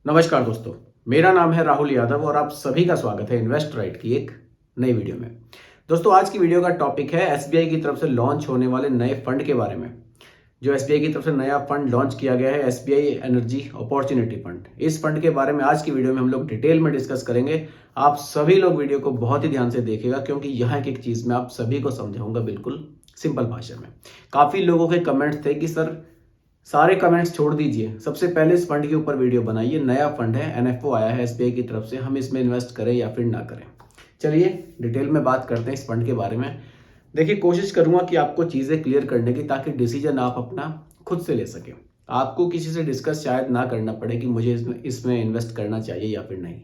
नमस्कार दोस्तों, मेरा नाम है राहुल यादव और आप सभी का स्वागत है इन्वेस्ट राइट की एक नई वीडियो में। दोस्तों, आज की वीडियो का टॉपिक है एसबीआई की तरफ से लॉन्च होने वाले नए फंड के बारे में। जो एसबीआई की तरफ से नया फंड लॉन्च किया गया है, एसबीआई एनर्जी अपॉर्चुनिटी फंड। इस फंड के बारे में आज की वीडियो में हम लोग डिटेल में डिस्कस करेंगे। आप सभी लोग वीडियो को बहुत ही ध्यान से देखिएगा, क्योंकि यहाँ एक चीज मैं आप सभी को समझाऊंगा बिल्कुल सिंपल भाषा में। काफी लोगों के कमेंट्स थे कि सर, सारे कमेंट्स छोड़ दीजिए, सबसे पहले इस फंड के ऊपर वीडियो बनाइए। नया फंड है, एनएफओ आया है एसबीआई की तरफ से, हम इसमें इन्वेस्ट करें या फिर ना करें। चलिए डिटेल में बात करते हैं इस फंड के बारे में। देखिए, कोशिश करूंगा कि आपको चीजें क्लियर करने की, ताकि डिसीजन आप अपना खुद से ले सकें। आपको किसी से डिस्कस शायद ना करना पड़े कि मुझे इसमें इन्वेस्ट करना चाहिए या फिर नहीं।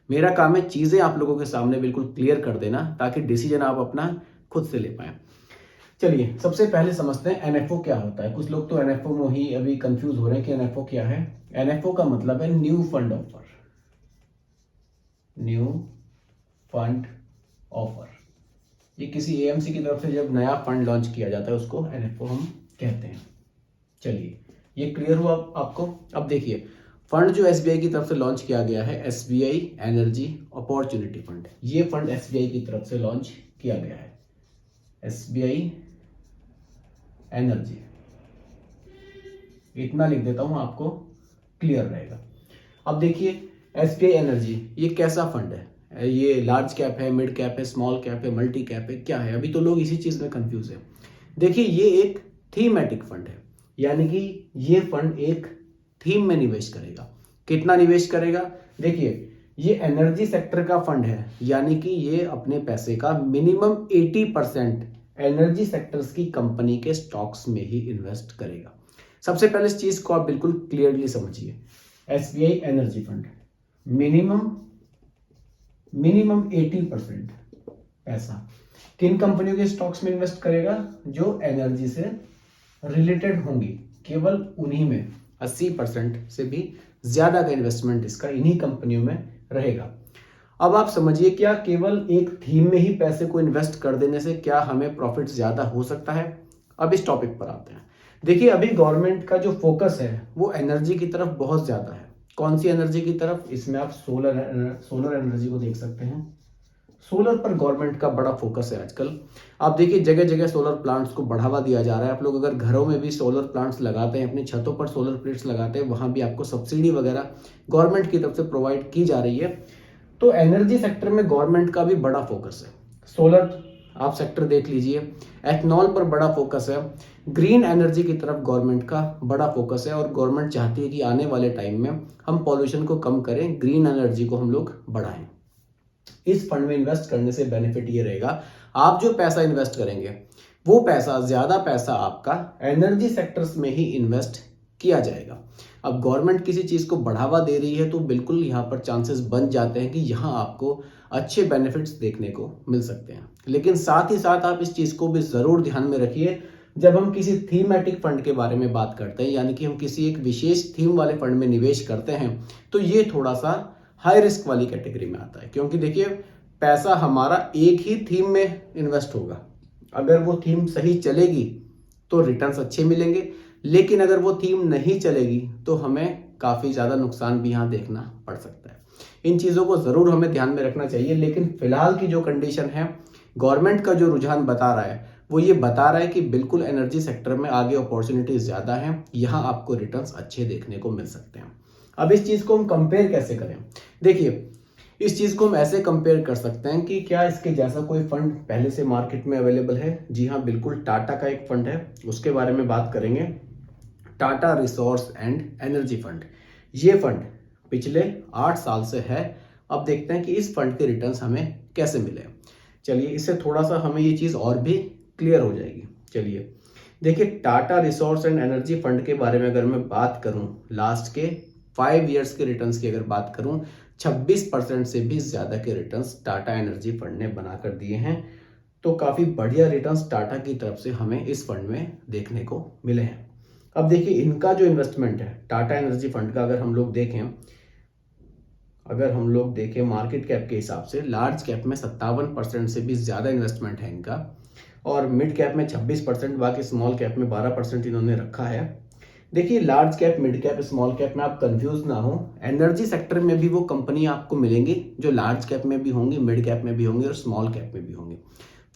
मेरा काम है चीजें आप लोगों के सामने बिल्कुल क्लियर कर देना, ताकि डिसीजन आप अपना खुद से ले पाए। चलिए सबसे पहले समझते हैं एनएफओ क्या होता है। कुछ लोग तो एनएफओ में ही अभी कंफ्यूज हो रहे हैं कि एनएफओ क्या है। एनएफओ का मतलब है new fund offer. New fund offer, ये किसी एएमसी की तरफ से जब नया फंड लॉन्च किया जाता है उसको एनएफओ हम कहते हैं। चलिए, ये क्लियर हुआ आपको। अब देखिए, फंड जो एसबीआई की तरफ से लॉन्च किया गया है, एसबीआई एनर्जी अपॉर्चुनिटी फंड। ये फंड एसबीआई की तरफ से लॉन्च किया गया है। एसबीआई एनर्जी, इतना लिख देता हूं, आपको क्लियर रहेगा। अब देखिए, एसबीआई एनर्जी ये कैसा फंड है? ये लार्ज कैप है, मिड कैप है, स्मॉल कैप है, मल्टी कैप है, क्या है? अभी तो लोग इसी चीज में कंफ्यूज है। देखिए, ये एक थीमेटिक फंड है, यानी कि ये फंड एक थीम में निवेश करेगा। कितना निवेश करेगा? देखिए, ये एनर्जी सेक्टर का फंड है, यानी कि ये अपने पैसे का मिनिमम 80% एनर्जी सेक्टर्स की कंपनी के स्टॉक्स में ही इन्वेस्ट करेगा। सबसे पहले इस चीज को आप बिल्कुल क्लियरली समझिए। SBI energy fund minimum minimum 80% पैसा किन कंपनियों के स्टॉक्स में इन्वेस्ट करेगा? जो एनर्जी से रिलेटेड होंगी, केवल उन्हीं में 80% से भी ज्यादा का इन्वेस्टमेंट इसका इन्हीं कंपनियों में रहेगा। अब आप समझिए, क्या केवल एक थीम में ही पैसे को इन्वेस्ट कर देने से क्या हमें प्रॉफिट ज्यादा हो सकता है? अब इस टॉपिक पर आते हैं। देखिए, अभी गवर्नमेंट का जो फोकस है वो एनर्जी की तरफ बहुत ज्यादा है। कौन सी एनर्जी की तरफ? इसमें आप सोलर एनर्जी को देख सकते हैं। सोलर पर गवर्नमेंट का बड़ा फोकस है आजकल। आप देखिए, जगह जगह सोलर प्लांट्स को बढ़ावा दिया जा रहा है। आप लोग अगर घरों में भी सोलर प्लांट्स लगाते हैं, अपनी छतों पर सोलर प्लेट्स लगाते हैं, वहां भी आपको सब्सिडी वगैरह गवर्नमेंट की तरफ से प्रोवाइड की जा रही है। तो एनर्जी सेक्टर में गवर्नमेंट का भी बड़ा फोकस है। सोलर आप सेक्टर देख लीजिए, एथनॉल पर बड़ा फोकस है। ग्रीन एनर्जी की तरफ गवर्नमेंट का बड़ा फोकस है, और गवर्नमेंट चाहती है कि आने वाले टाइम में हम पॉल्यूशन को कम करें, ग्रीन एनर्जी को हम लोग बढ़ाएं। इस फंड में इन्वेस्ट करने से बेनिफिट ये रहेगा, आप जो पैसा इन्वेस्ट करेंगे वो पैसा, ज्यादा पैसा आपका एनर्जी सेक्टर्स में ही इन्वेस्ट किया जाएगा। अब गवर्नमेंट किसी चीज को बढ़ावा दे रही है तो बिल्कुल यहाँ पर चांसेस बन जाते हैं कि यहाँ आपको अच्छे बेनिफिट्स देखने को मिल सकते हैं। लेकिन साथ ही साथ आप इस चीज को भी जरूर ध्यान में रखिए, जब हम किसी थीमेटिक फंड के बारे में बात करते हैं, यानी कि हम किसी एक विशेष थीम वाले फंड में निवेश करते हैं, तो ये थोड़ा सा हाई रिस्क वाली कैटेगरी में आता है। क्योंकि देखिए, पैसा हमारा एक ही थीम में इन्वेस्ट होगा। अगर वो थीम सही चलेगी तो रिटर्न्स अच्छे मिलेंगे, लेकिन अगर वो थीम नहीं चलेगी तो हमें काफी ज्यादा नुकसान भी यहाँ देखना पड़ सकता है। इन चीजों को जरूर हमें ध्यान में रखना चाहिए। लेकिन फिलहाल की जो कंडीशन है, गवर्नमेंट का जो रुझान बता रहा है वो ये बता रहा है कि बिल्कुल एनर्जी सेक्टर में आगे अपॉर्चुनिटीज ज्यादा है, यहाँ आपको रिटर्न्स अच्छे देखने को मिल सकते हैं। अब इस चीज को हम कंपेयर कैसे करें? देखिए, इस चीज को हम ऐसे कंपेयर कर सकते हैं कि क्या इसके जैसा कोई फंड पहले से मार्केट में अवेलेबल है? जी हाँ, बिल्कुल। टाटा का एक फंड है, उसके बारे में बात करेंगे। Tata resource and energy fund. ये फंड पिछले 8 साल से है। अब देखते हैं कि इस फंड के रिटर्न्स हमें कैसे मिले। चलिए, इससे थोड़ा सा हमें ये चीज और भी क्लियर हो जाएगी। चलिए देखिए, Tata resource and energy fund के बारे में अगर मैं बात करूं, लास्ट के 5 ईयर्स के रिटर्न्स की अगर बात करूं, 26% से भी ज्यादा के रिटर्न्स टाटा एनर्जी फंड ने बनाकर दिए हैं। तो काफी बढ़िया रिटर्न्स टाटा की तरफ से हमें इस फंड में देखने को मिले हैं। अब देखिए, इनका जो इन्वेस्टमेंट है टाटा एनर्जी फंड का, अगर हम लोग देखें मार्केट कैप के हिसाब से, लार्ज कैप में 57% से भी ज्यादा इन्वेस्टमेंट है इनका, और मिड कैप में 26%, बाकी स्मॉल कैप में 12% इन्होंने रखा है। देखिए large cap, mid cap, small cap में आप कंफ्यूज ना हो। एनर्जी सेक्टर में भी वो कंपनी आपको मिलेंगी जो लार्ज कैप में भी होंगी, मिड कैप में भी होंगी और स्मॉल कैप में भी होंगी।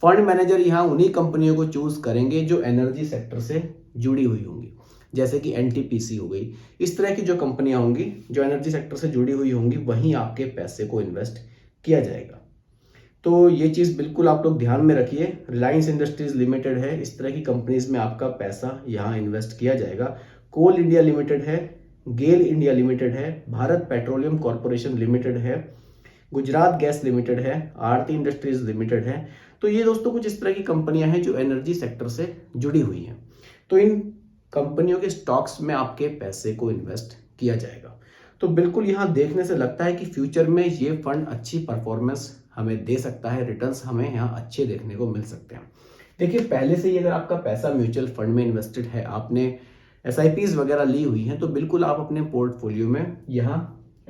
फंड मैनेजर यहाँ उन्हीं कंपनियों को चूज करेंगे जो एनर्जी सेक्टर से जुड़ी हुई होंगी, जैसे कि एनटीपीसी हो गई। इस तरह की जो कंपनियां होंगी जो एनर्जी सेक्टर से जुड़ी हुई होंगी, वहीं आपके पैसे को इन्वेस्ट किया जाएगा। तो ये चीज़ बिल्कुल आप लोग ध्यान में रखिए। रिलायंस इंडस्ट्रीज लिमिटेड है, इस तरह की कंपनीज में आपका पैसा यहाँ इन्वेस्ट किया जाएगा। कोल इंडिया लिमिटेड है, गेल इंडिया लिमिटेड है, भारत पेट्रोलियम कॉरपोरेशन लिमिटेड है, गुजरात गैस लिमिटेड है, आरती इंडस्ट्रीज लिमिटेड है। तो ये दोस्तों कुछ इस तरह की कंपनियां हैं जो एनर्जी सेक्टर से जुड़ी हुई हैं। तो इन कंपनियों के स्टॉक्स में आपके पैसे को इन्वेस्ट किया जाएगा। तो बिल्कुल यहाँ देखने से लगता है कि फ्यूचर में ये फंड अच्छी परफॉर्मेंस हमें दे सकता है, रिटर्न्स हमें यहाँ अच्छे देखने को मिल सकते हैं। देखिए पहले से ही अगर आपका पैसा म्यूचुअल फंड में इन्वेस्टेड है, आपने SIPs वगैरह ली हुई हैं, तो बिल्कुल आप अपने पोर्टफोलियो में यहाँ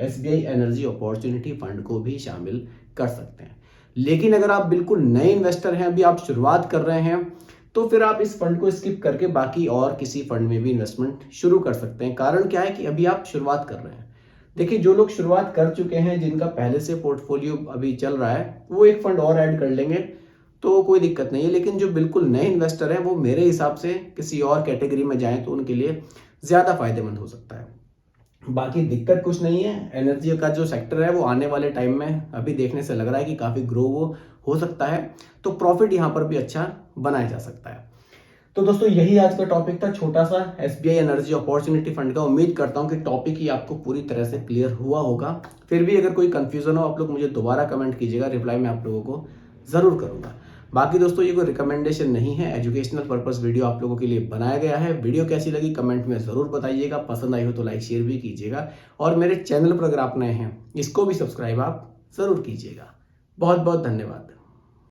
SBI एनर्जी अपॉर्चुनिटी फंड को भी शामिल कर सकते हैं। लेकिन अगर आप बिल्कुल नए इन्वेस्टर हैं, अभी आप शुरुआत कर रहे हैं, तो फिर आप इस फंड को स्किप करके बाकी और किसी फंड में भी इन्वेस्टमेंट शुरू कर सकते हैं। कारण क्या है कि अभी आप शुरुआत कर रहे हैं। देखिए जो लोग शुरुआत कर चुके हैं, जिनका पहले से पोर्टफोलियो अभी चल रहा है, वो एक फंड और ऐड कर लेंगे तो कोई दिक्कत नहीं है। लेकिन जो बिल्कुल नए इन्वेस्टर हैं, वो मेरे हिसाब से किसी और कैटेगरी में जाएं तो उनके लिए ज़्यादा फायदेमंद हो सकता है। बाकी दिक्कत कुछ नहीं है। एनर्जी का जो सेक्टर है वो आने वाले टाइम में अभी देखने से लग रहा है कि काफ़ी ग्रो वो हो सकता है, तो प्रॉफिट यहाँ पर भी अच्छा बनाया जा सकता है। तो दोस्तों यही आज का टॉपिक था, छोटा सा SBI एनर्जी अपॉर्चुनिटी फंड का। उम्मीद करता हूँ कि टॉपिक ही आपको पूरी तरह से क्लियर हुआ होगा। फिर भी अगर कोई कंफ्यूजन हो, आप लोग मुझे दोबारा कमेंट कीजिएगा, रिप्लाई मैं आप लोगों को ज़रूर करूँगा। बाकी दोस्तों ये कोई रिकमेंडेशन नहीं है, एजुकेशनल पर्पस वीडियो आप लोगों के लिए बनाया गया है। वीडियो कैसी लगी कमेंट में ज़रूर बताइएगा, पसंद आई हो तो लाइक शेयर भी कीजिएगा, और मेरे चैनल पर अगर आप नए हैं इसको भी सब्सक्राइब आप ज़रूर कीजिएगा। बहुत बहुत धन्यवाद।